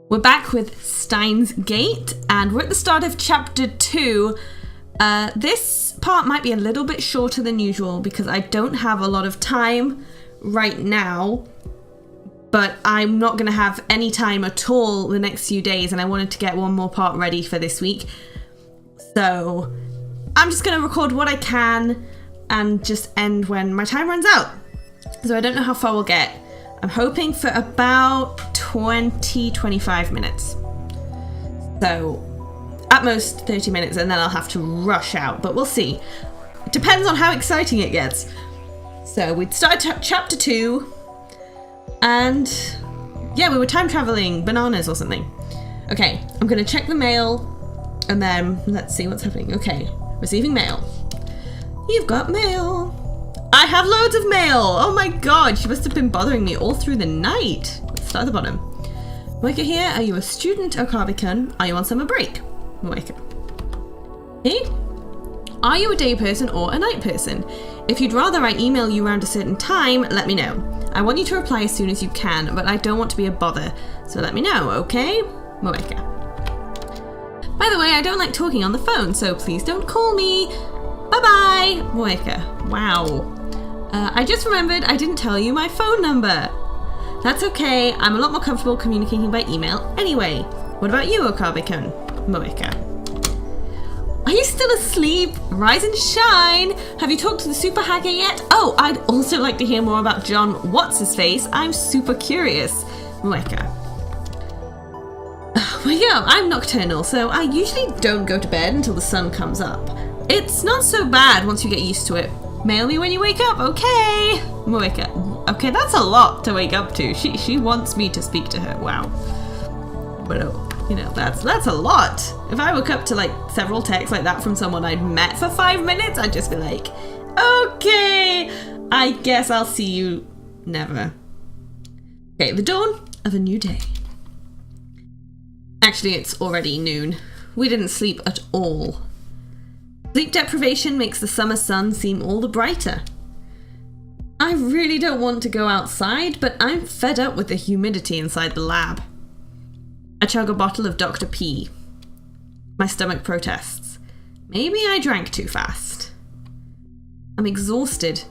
We're back with Steins Gate, and we're at the start of chapter 2. This part might be a little bit shorter than usual because I don't have a lot of time right now, but I'm not going to have any time at all the next few days, and I wanted to get one more part ready for this week. So I'm just going to record what I can and just end when my time runs out. So I don't know how far we'll get. I'm hoping for about 20-25 minutes. So at most 30 minutes, and then I'll have to rush out, but we'll see. It depends on how exciting it gets. So we'd started chapter 2, and yeah, we were time traveling bananas or something. Okay, I'm gonna check the mail, and then let's see what's happening. Okay, receiving mail. You've got mail. I have loads of mail! Oh my god, she must have been bothering me all through the night. Let's start at the bottom. Moika here, are you a student, Okarin? Are you on summer break? Moika. Hey? Are you a day person or a night person? If you'd rather I email you around a certain time, let me know. I want you to reply as soon as you can, but I don't want to be a bother, so let me know, okay? Moika. By the way, I don't like talking on the phone, so please don't call me. Bye-bye! Moika. Wow. I just remembered I didn't tell you my phone number. That's okay, I'm a lot more comfortable communicating by email anyway. What about you, Okarin? Moika. Are you still asleep? Rise and shine! Have you talked to the super hacker yet? Oh, I'd also like to hear more about John What's-His-Face. I'm super curious. Moika. Well, yeah, I'm nocturnal, so I usually don't go to bed until the sun comes up. It's not so bad once you get used to it. Mail me when you wake up, okay? Moika. Okay, that's a lot to wake up to. She wants me to speak to her. Wow. But you know, that's a lot. If I woke up to like several texts like that from someone I'd met for 5 minutes, I'd just be like, okay, I guess I'll see you never. Okay, the dawn of a new day. Actually, it's already noon. We didn't sleep at all. Sleep deprivation makes the summer sun seem all the brighter. I really don't want to go outside, but I'm fed up with the humidity inside the lab. I chug a bottle of Dr. P. My stomach protests. Maybe I drank too fast. I'm exhausted.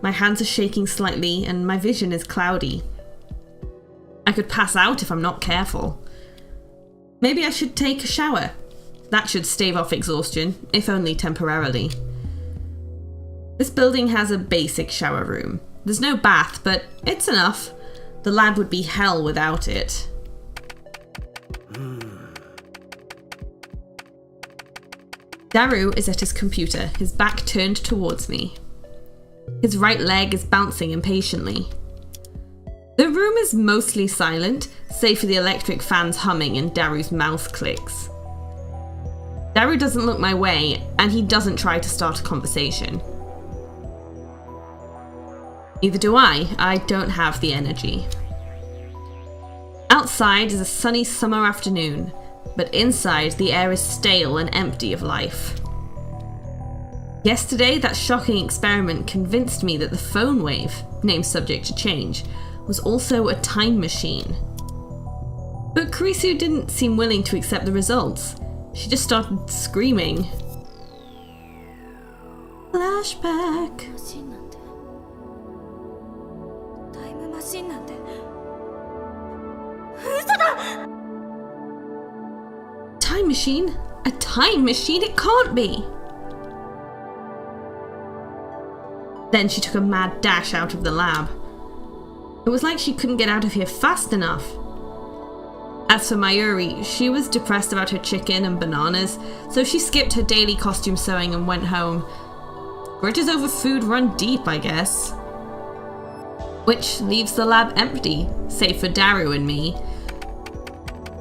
My hands are shaking slightly and my vision is cloudy. I could pass out if I'm not careful. Maybe I should take a shower. That should stave off exhaustion, if only temporarily. This building has a basic shower room. There's no bath, but it's enough. The lab would be hell without it. Daru is at his computer, his back turned towards me. His right leg is bouncing impatiently. The room is mostly silent, save for the electric fans humming and Daru's mouth clicks. Daru doesn't look my way, and he doesn't try to start a conversation. Neither do I. I don't have the energy. Outside is a sunny summer afternoon, but inside the air is stale and empty of life. Yesterday, that shocking experiment convinced me that the phone wave, named subject to change, was also a time machine. But Kurisu didn't seem willing to accept the results. She just started screaming. Flashback. Time machine? A time machine? It can't be! Then she took a mad dash out of the lab. It was like she couldn't get out of here fast enough. As for Mayuri, she was depressed about her chicken and bananas, so she skipped her daily costume sewing and went home. Grudges over food run deep, I guess. Which leaves the lab empty, save for Daru and me.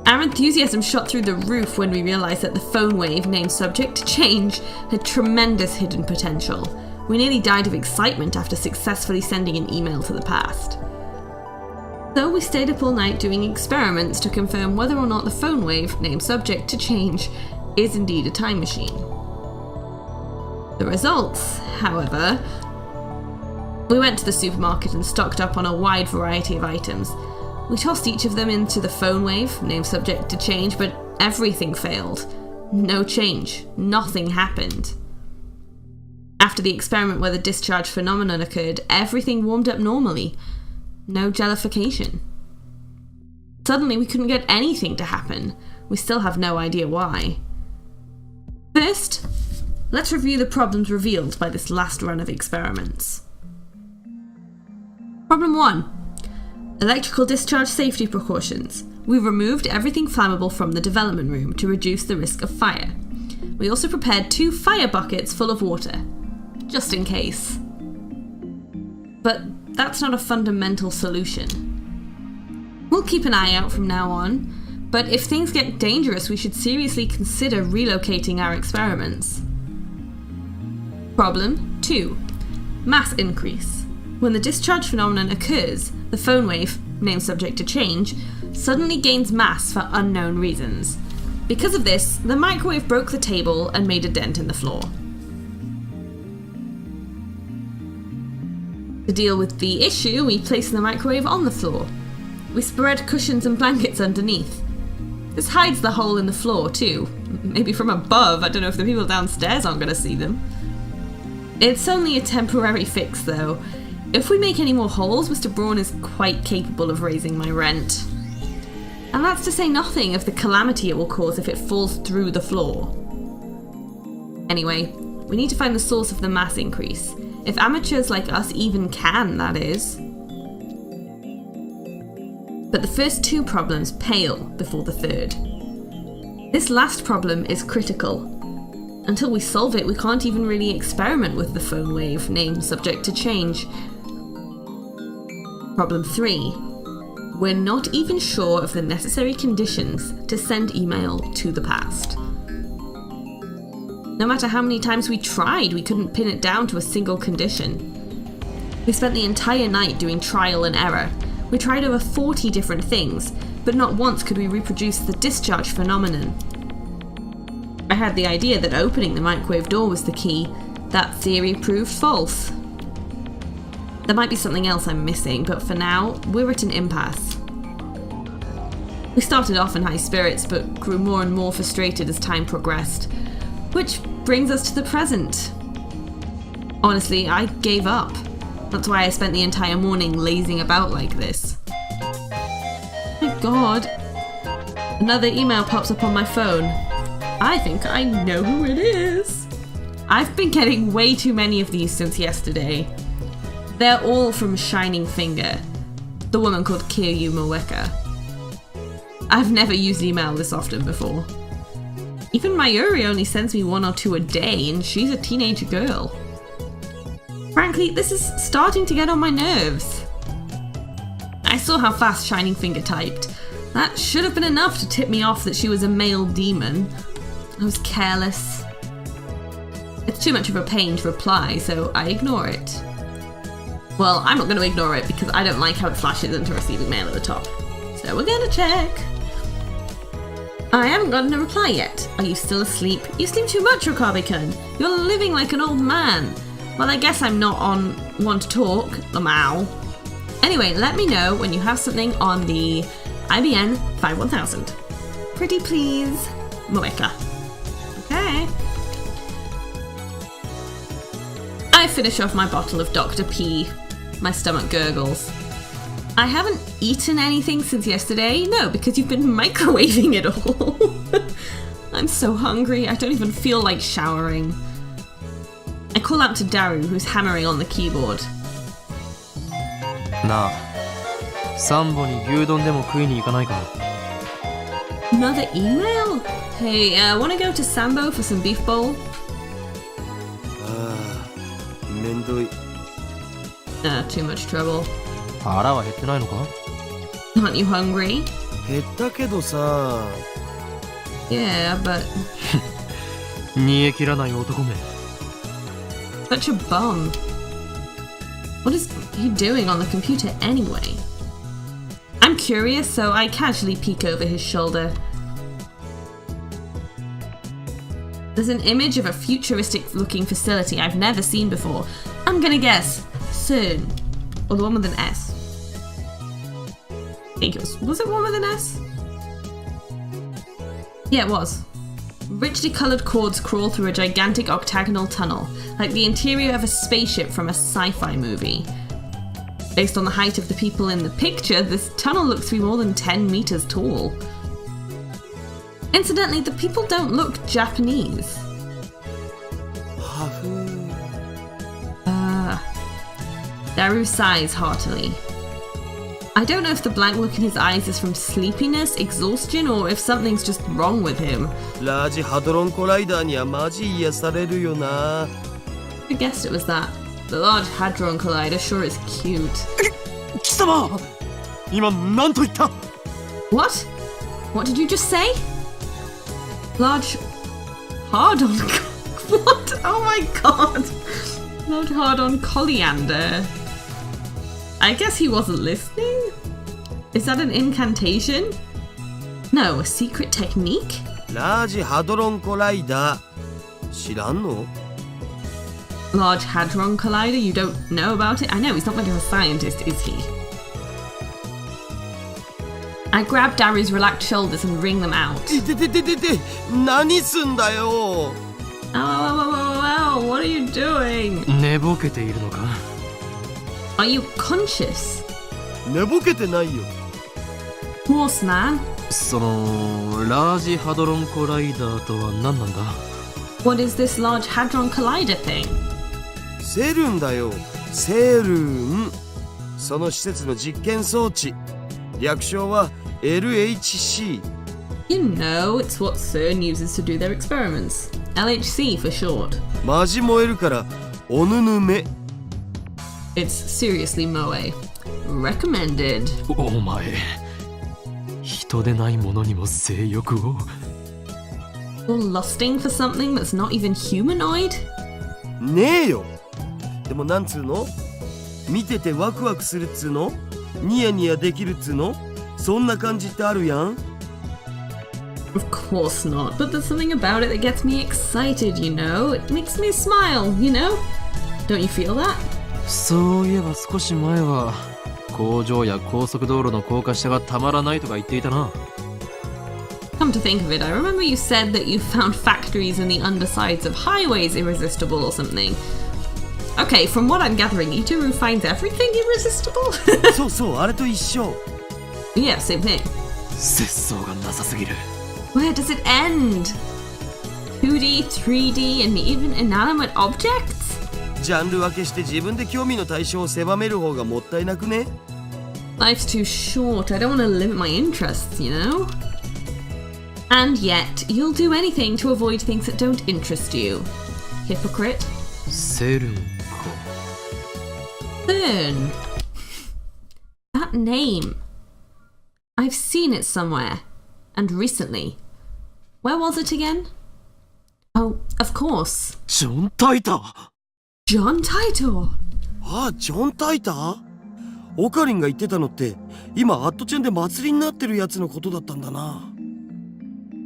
Our enthusiasm shot through the roof when we realised that the phone wave, named subject to change, had tremendous hidden potential. We nearly died of excitement after successfully sending an email to the past. So we stayed up all night doing experiments to confirm whether or not the phone wave, named subject to change, is indeed a time machine. The results, however... We went to the supermarket and stocked up on a wide variety of items. We tossed each of them into the phone wave, name subject to change, but everything failed. No change. Nothing happened. After the experiment where the discharge phenomenon occurred, everything warmed up normally. No jellification. Suddenly we couldn't get anything to happen. We still have no idea why. First, let's review the problems revealed by this last run of experiments. Problem 1. Electrical discharge safety precautions. We removed everything flammable from the development room to reduce the risk of fire. We also prepared 2 fire buckets full of water, just in case. But that's not a fundamental solution. We'll keep an eye out from now on, but if things get dangerous, we should seriously consider relocating our experiments. Problem 2. Mass increase. When the discharge phenomenon occurs, the phone wave, name subject to change, suddenly gains mass for unknown reasons. Because of this, the microwave broke the table and made a dent in the floor. To deal with the issue, we placed the microwave on the floor. We spread cushions and blankets underneath. This hides the hole in the floor too. Maybe from above, I don't know if the people downstairs aren't going to see them. It's only a temporary fix though. If we make any more holes, Mr. Braun is quite capable of raising my rent. And that's to say nothing of the calamity it will cause if it falls through the floor. Anyway, we need to find the source of the mass increase. If amateurs like us even can, that is. But the first 2 problems pale before the third. This last problem is critical. Until we solve it, we can't even really experiment with the phone wave, name subject to change. Problem 3. We're not even sure of the necessary conditions to send email to the past. No matter how many times we tried, we couldn't pin it down to a single condition. We spent the entire night doing trial and error. We tried over 40 different things, but not once could we reproduce the discharge phenomenon. I had the idea that opening the microwave door was the key. That theory proved false. There might be something else I'm missing, but for now, we're at an impasse. We started off in high spirits, but grew more and more frustrated as time progressed. Which brings us to the present. Honestly, I gave up. That's why I spent the entire morning lazing about like this. My God. Another email pops up on my phone. I think I know who it is. I've been getting way too many of these since yesterday. They're all from Shining Finger, the woman called Kiryu Moeka. I've never used email this often before. Even Mayuri only sends me 1 or 2 a day, and she's a teenage girl. Frankly, this is starting to get on my nerves. I saw how fast Shining Finger typed. That should have been enough to tip me off that she was a male demon. I was careless. It's too much of a pain to reply, so I ignore it. Well, I'm not going to ignore it because I don't like how it flashes into receiving mail at the top. So we're going to check. I haven't gotten a reply yet. Are you still asleep? You sleep too much, Okabe-kun. You're living like an old man. Well, I guess I'm not on one to talk. Lamau. Anyway, let me know when you have something on the IBN 51000. Pretty please, Moeka. Okay. I finish off my bottle of Dr. P. My stomach gurgles. I haven't eaten anything since yesterday. No, because you've been microwaving it all. I'm so hungry, I don't even feel like showering. I call out to Daru, who's hammering on the keyboard. Na, Sambo ni gyudon demo kui ni ikanai ka? Another email? Hey, wanna go to Sambo for some beef bowl? Mendoi. Too much trouble. 腹は減ってないのか? Aren't you hungry? 減ったけどさ。Yeah, but... 煮え切らない男め。 Such a bum. What is he doing on the computer anyway? I'm curious, so I casually peek over his shoulder. There's an image of a futuristic-looking facility I've never seen before. I'm gonna guess CERN, or the one with an S. think it was it one with an S? Yeah, it was. Richly coloured cords crawl through a gigantic octagonal tunnel, like the interior of a spaceship from a sci-fi movie. Based on the height of the people in the picture, this tunnel looks to be more than 10 meters tall. Incidentally, the people don't look Japanese. Daru sighs heartily. I don't know if the blank look in his eyes is from sleepiness, exhaustion, or if something's just wrong with him. ラージハドロンコライダーにはマジ癒されるよな。I guessed it was that. The large Hadron Collider sure is cute. 貴様今何と言った What? What did you just say? Large Hardon. What? Oh my god. Large Hardon Coriander. I guess he wasn't listening? Is that an incantation? No, a secret technique? ラージハドロンコライダー知らんの Large Hadron Collider? You don't know about it? I know, he's not much of a scientist, is he? I grab Daru's relaxed shoulders and wring them out. 何すんだよ Oh, what are you doing? 寝ぼけているのか Are you conscious? 寝ぼけてないよ Horseman? そのラージハドロンコライダーとは何なんだ What is this Large Hadron Collider thing? セルンだよセルンその施設の実験装置略称は LHC You know, it's what CERN uses to do their experiments. LHC for short. マジ燃えるからおぬぬめ It's seriously moe. Recommended. お前人でないものにも性欲を You're lusting for something that's not even humanoid? ねえよでもなんつうの見ててワクワクするっつうのニヤニヤできるっつうのそんな感じってあるやん Of course not, but there's something about it that gets me excited, you know? It makes me smile, you know? Don't you feel that? そういえば少し前は工場や高速道路の高架下がたまらないとか言っていたな Come to think of it, I remember you said that you found factories in the undersides of highways irresistible or something. Okay, from what I'm gathering, Itaru finds everything irresistible? そうそうあれと一緒 Yeah, same thing. 節操がなさすぎる Where does it end? 2D, 3D, and even inanimate objects? ジャンル分けして自分で興味の対象を狭める方がもったいなくね Life's too short, I don't want to limit my interests, you know? And yet, you'll do anything to avoid things that don't interest you. Hypocrite. セルンか CERN. That name. I've seen it somewhere. And recently. Where was it again? Oh, of course. ジョン・タイター John Titor. ああジョン・タイターオカリンが言ってたのって今アットチェンで祭りになってるやつのことだったんだな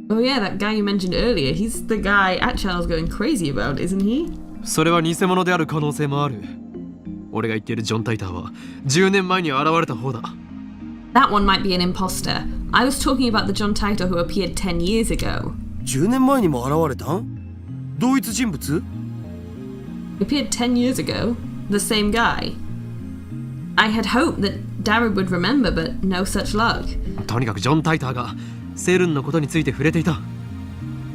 Oh yeah, that guy you mentioned earlier. He's the guy Achal's going crazy about, isn't he? それは偽物である可能性もある俺が言っているジョン・タイターは10年前に現れた方だ That one might be an imposter. I was talking about the John Titor who appeared 10 years ago. 10年前にも現れたん同一人物 He appeared 10 years ago. The same guy. I had hoped that Daru would remember, but no such luck. とにかくジョン・タイターがセルンのことについて触れていた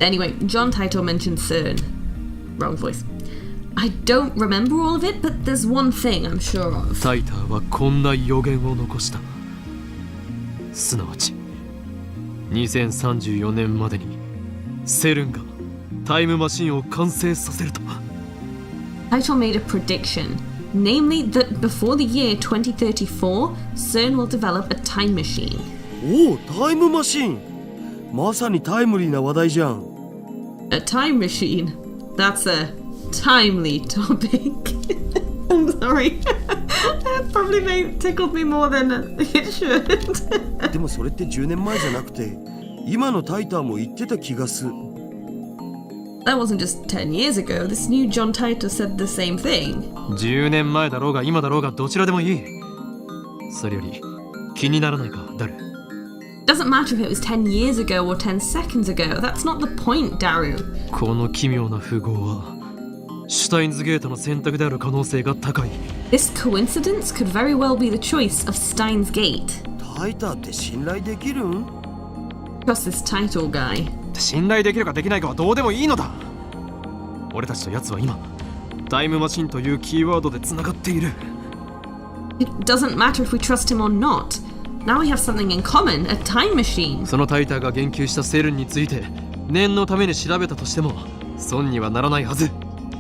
Anyway, John Titor mentioned CERN. Wrong voice. I don't remember all of it, but there's one thing I'm sure of. タイターはこんな予言を残したすなわち2034年までにセルンがタイムマシンを完成させると Titor made a prediction, namely that before the year 2034, CERN will develop a time machine. おおタイムマシンまさにタイムリーな話題じゃん A time machine? That's a timely topic. I'm sorry. That probably tickled me more than it should. でもそれって10年前じゃなくて今のタイターも言ってた気がす That wasn't just 10 years ago. This new John Titor said the same thing. 10年前だろうが今だろうがどちらでもいいそれより気にならないか、ダル。 Doesn't matter if it was 10 years ago or 10 seconds ago. That's not the point, Daru. この奇妙な符号はシュタインズゲートの選択である可能性が高い。 This coincidence could very well be the choice of Steins Gate. タイターって信頼できるん？ Trust this Titor guy. 信頼できるかできないかはどうでもいいのだ。俺たちと奴は今タイムマシンというキーワードでつながっている。 It doesn't matter if we trust him or not. Now we have something in common, a time machine. そのタイターが言及したセルンについて念のために調べたとしても損にはならないはず。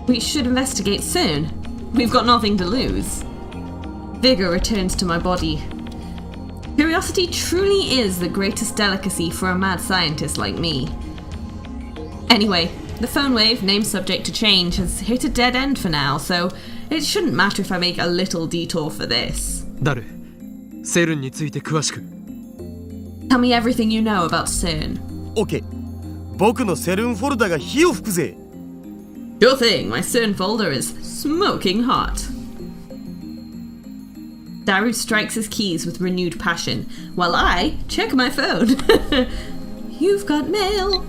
We should investigate CERN. We've got nothing to lose. Vigor returns to my body. Curiosity truly is the greatest delicacy for a mad scientist like me. Anyway, the phone wave, name subject to change, has hit a dead end for now, so it shouldn't matter if I make a little detour for this. ダル、セルンについて詳しく。 Tell me everything you know about CERN. OK。僕のセルンフォルダが火を吹くぜ。 Sure thing, my CERN folder is smoking hot. Daru strikes his keys with renewed passion, while I check my phone. You've got mail.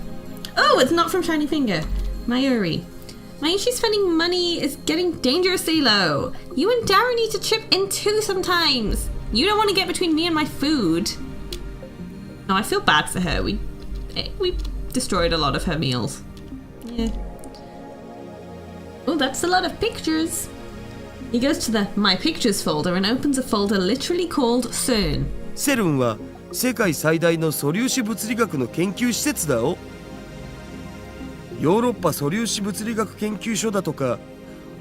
Oh, it's not from Shiny Finger. Mayuri. Mayushi's spending money is getting dangerously low. You and Daru need to chip in too sometimes. You don't want to get between me and my food. Oh, I feel bad for her. We destroyed a lot of her meals. Yeah. Oh, that's a lot of pictures. He goes to the My Pictures folder and opens a folder literally called CERN. セルンは世界最大の素粒子物理学の研究施設だよ。ヨーロッパ素粒子物理学研究所だとか、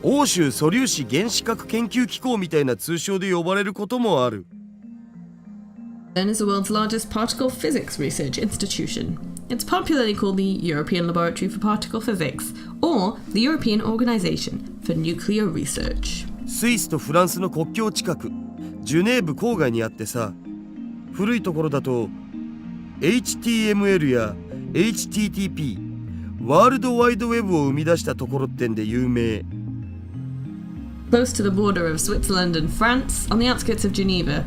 欧州素粒子原子核研究機構みたいな通称で呼ばれることもある。CERN is the world's largest particle physics research institution. It's popularly called the European Laboratory for Particle Physics, or the European Organization for Nuclear Research. スイスとフランスの国境近く、ジュネーブ郊外にあってさ、古いところだと HTML や HTTP、ワールドワイドウェブを生み出したところってんで有名。Close to the border of Switzerland and France, on the outskirts of Geneva,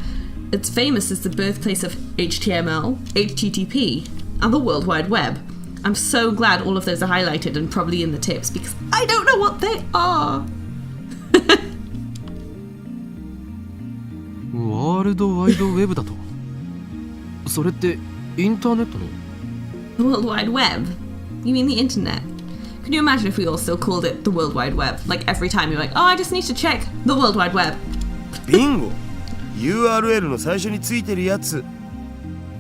it's famous as the birthplace of HTML, HTTP, and the World Wide Web. I'm so glad all of those are highlighted and probably in the tips because I don't know what they are. ワールドワイドウェブだと？それってインターネットの？ The World Wide Web? You mean the internet? Can you imagine if we all still called it the World Wide Web? Like every time you're like, oh, I just need to check the World Wide Web. ビンゴ URL の最初についてるやつ。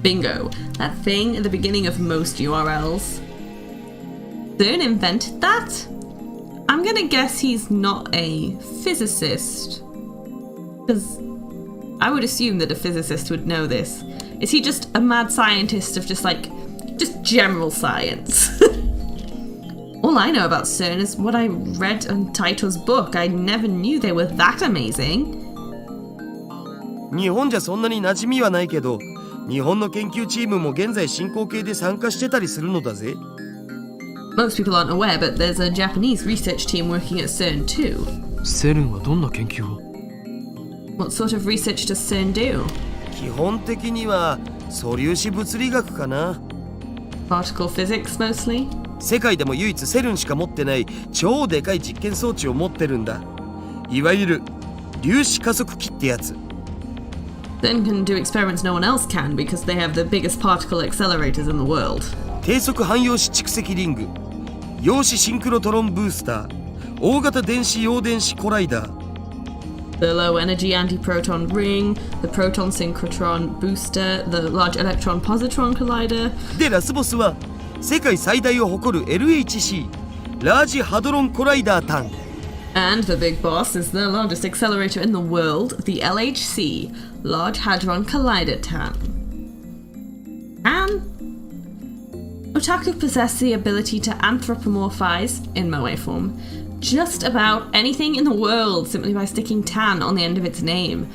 Bingo. That thing at the beginning of most URLs. CERN invented that? I'm gonna guess he's not a physicist. Because I would assume that a physicist would know this. Is he just a mad scientist of just general science? All I know about CERN is what I read in Titor's book. I never knew they were that amazing. 日本じゃそんなに馴染みはないけど、日本の研究チームも現在進行形で参加してたりするのだぜ。Most people aren't aware, but there's a Japanese research team working at CERN too. セルンはどんな研究を？ What sort of research does CERN do? 基本的には素粒子物理学かな。 Particle physics mostly? 世界でも唯一セルンしか持ってない超でかい実験装置を持ってるんだ。いわゆる粒子加速器ってやつ。CERN can do experiments no one else can because they have the biggest particle accelerators in the world. 低速汎用子蓄積リング、陽子シンクロトロンブースター、大型電子陽電子コライダー。 The low energy antiproton ring, the proton synchrotron booster, the large electron positron collider. でラスボスは世界最大を誇る LHC ラージハドロンコライダータン。 And the big boss is the largest accelerator in the world, the LHC, Large Hadron Collider TAN. And Otaku possess the ability to anthropomorphize, in Moe form, just about anything in the world simply by sticking TAN on the end of its name.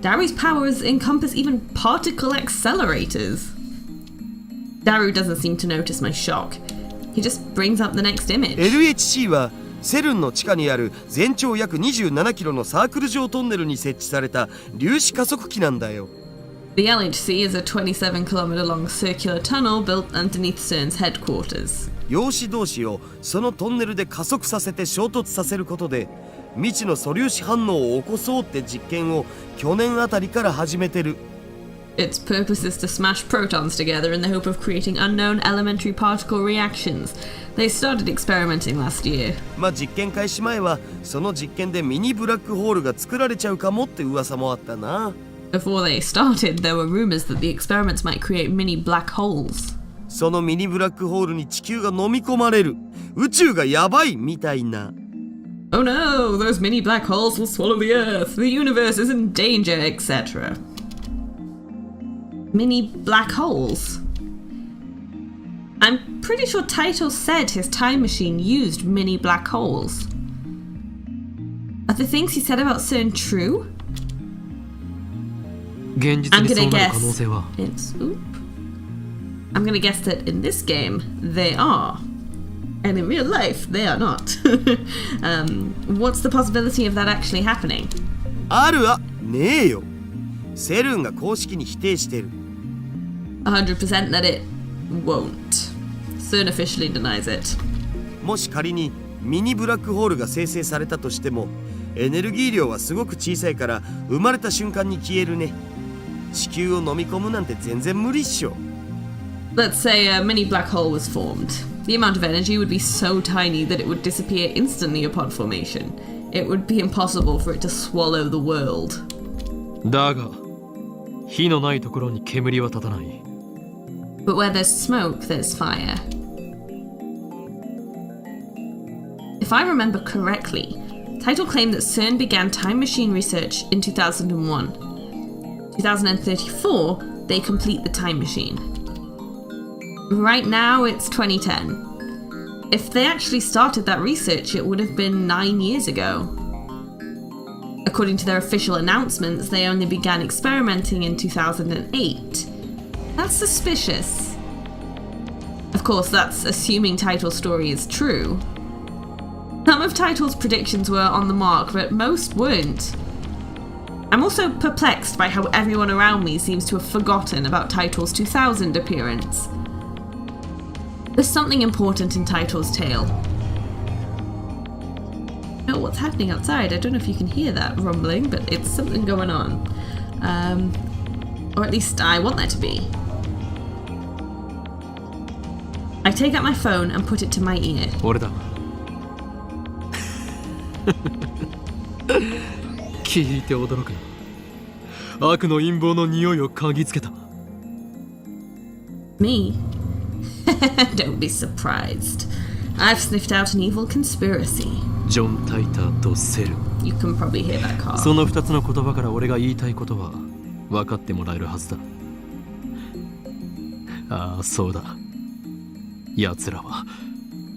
Daru's powers encompass even particle accelerators. Daru doesn't seem to notice my shock. He just brings up the next image. LHC はセルンの地下にある全長約27キロのサークル状トンネルに設置された粒子加速器なんだよ。The LHC is a 27-kilometer long circular tunnel built underneath CERN's headquarters. 陽子同士をそのトンネルで加速させて衝突させることで未知の素粒子反応を起こそうって実験を去年あたりから始めてる。 Its purpose is to smash protons together in the hope of creating unknown elementary particle reactions. They started experimenting last year. まあ実験開始前はその実験でミニブラックホールが作られちゃうかもって噂もあったな。 Before they started, there were rumors that the experiments might create mini black holes. そのミニブラックホールに地球が飲み込まれる。宇宙がやばいみたいな。 Oh no, those mini black holes will swallow the Earth. The universe is in danger, etc. Mini black holes? I'm pretty sure Titor said his time machine used mini black holes. Are the things he said about CERN true? 現実 I'm にそ gonna うなる可能 guess 性は I'm gonna guess that in this game they are. And in real life they are not. What's the possibility of that actually happening? あるわねえよ。セルンが公式に否定してる。 100% that it won't. CERN officially denies it. もし仮にミニブラックホールが生成されたとしてもエネルギー量はすごく小さいから生まれた瞬間に消えるね。地球を飲み込むなんて全然無理っしょ。 Let's say a mini black hole was formed. The amount of energy would be so tiny that it would disappear instantly upon formation. It would be impossible for it to swallow the world. だが火のないところに煙は立たない。 But where there's smoke, there's fire. If I remember correctly, Titor claimed that CERN began time machine research in 2001. 2034, they complete the time machine. Right now, it's 2010. If they actually started that research, it would have been 9 years ago. According to their official announcements, they only began experimenting in 2008. That's suspicious. Of course, that's assuming Titor's story is true. Some of Titor's predictions were on the mark, but most weren't. I'm also perplexed by how everyone around me seems to have forgotten about Titor's 2000 appearance. There's something important in Titor's tale. Oh, what's happening outside? I don't know if you can hear that rumbling, but it's something going on. Or at least I want there to be. I take out my phone and put it to my ear. 俺だ聞いて驚くな。悪の陰謀の匂いを嗅ぎつけた。 Me? Don't be surprised. I've sniffed out an evil conspiracy. ジョン・タイターとセル。 You can probably hear that car. その2つの言葉から俺が言いたいことは分かってもらえるはずだ。ああ、そうだ。奴らは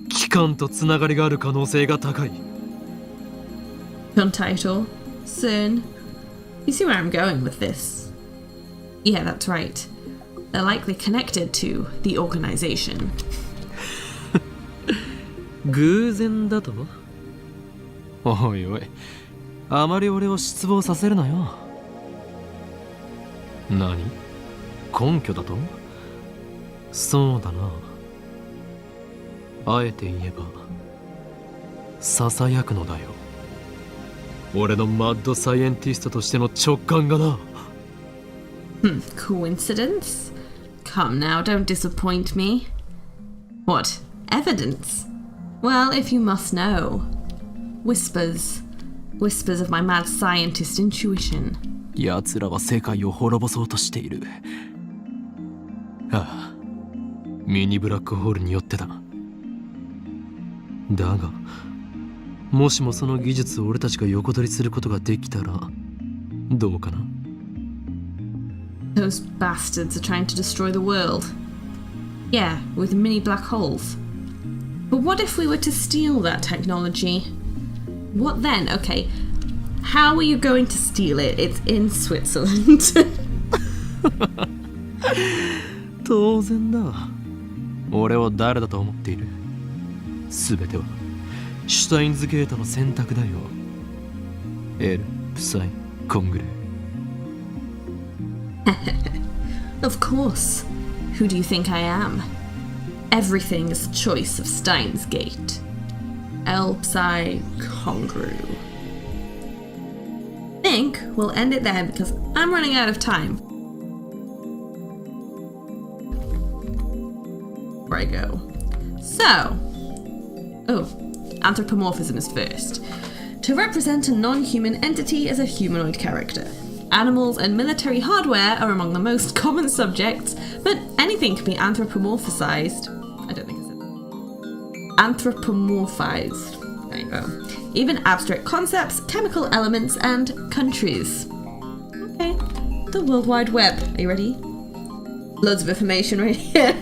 機関とつながりがある可能性が高い。 John Titor, CERN. You see where I'm going with this? Yeah, that's right. They're likely connected to the organization. 偶然だと？おいおい、あまり俺を失望させるなよ。何？根拠だと？そうだな。あえて言えば、ささやくのだよ。俺のマッドサイエンティストとしての直感がな。Coincidence? Come now, don't disappoint me. What? Evidence? Well, if you must know. Whispers. Whispers of my mad scientist intuition. 奴らは世界を滅ぼそうとしている。ああ、ミニブラックホールによってだ。だが、もしもその技術を俺たちが横取りすることができたら、どうかな？ Those bastards are trying to destroy the world. Yeah, with mini black holes. But what if we were to steal that technology? What then? Okay, how are you going to steal it? It's in Switzerland. 当然だ。俺を誰だと思っている？すべてはシュタインズゲートの選択だよ。エル、プサイ、コングレ。Of course. Who do you think I am? Everything is choice of Steins Gate. El Psi Congru. I think we'll end it there because I'm running out of time. Where I go. So, anthropomorphism is first. To represent a non-human entity as a humanoid character. Animals and military hardware are among the most common subjects, but anything can be anthropomorphized. I don't think it's anthropomorphized. There you go. Even abstract concepts, chemical elements, and countries. Okay, the World Wide Web. Are you ready? Loads of information right here.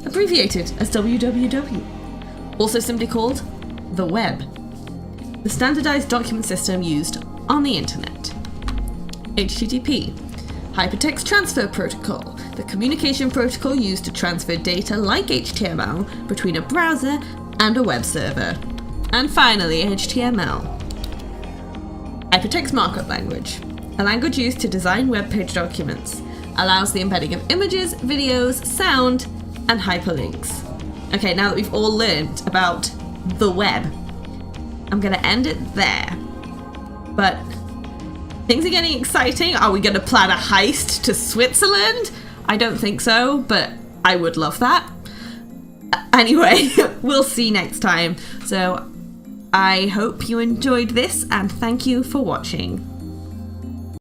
Abbreviated as WWW. Also simply called the web. The standardized document system used on the internet. HTTP. Hypertext Transfer Protocol. The communication protocol used to transfer data like HTML between a browser and a web server. And finally, HTML. Hypertext Markup Language. A language used to design web page documents. Allows the embedding of images, videos, sound, and hyperlinks. Okay, now that we've all learned about the web, I'm gonna end it there. But things are getting exciting. Are we gonna plan a heist to Switzerland? I don't think so, but I would love that. Anyway, we'll see next time. So I hope you enjoyed this and thank you for watching.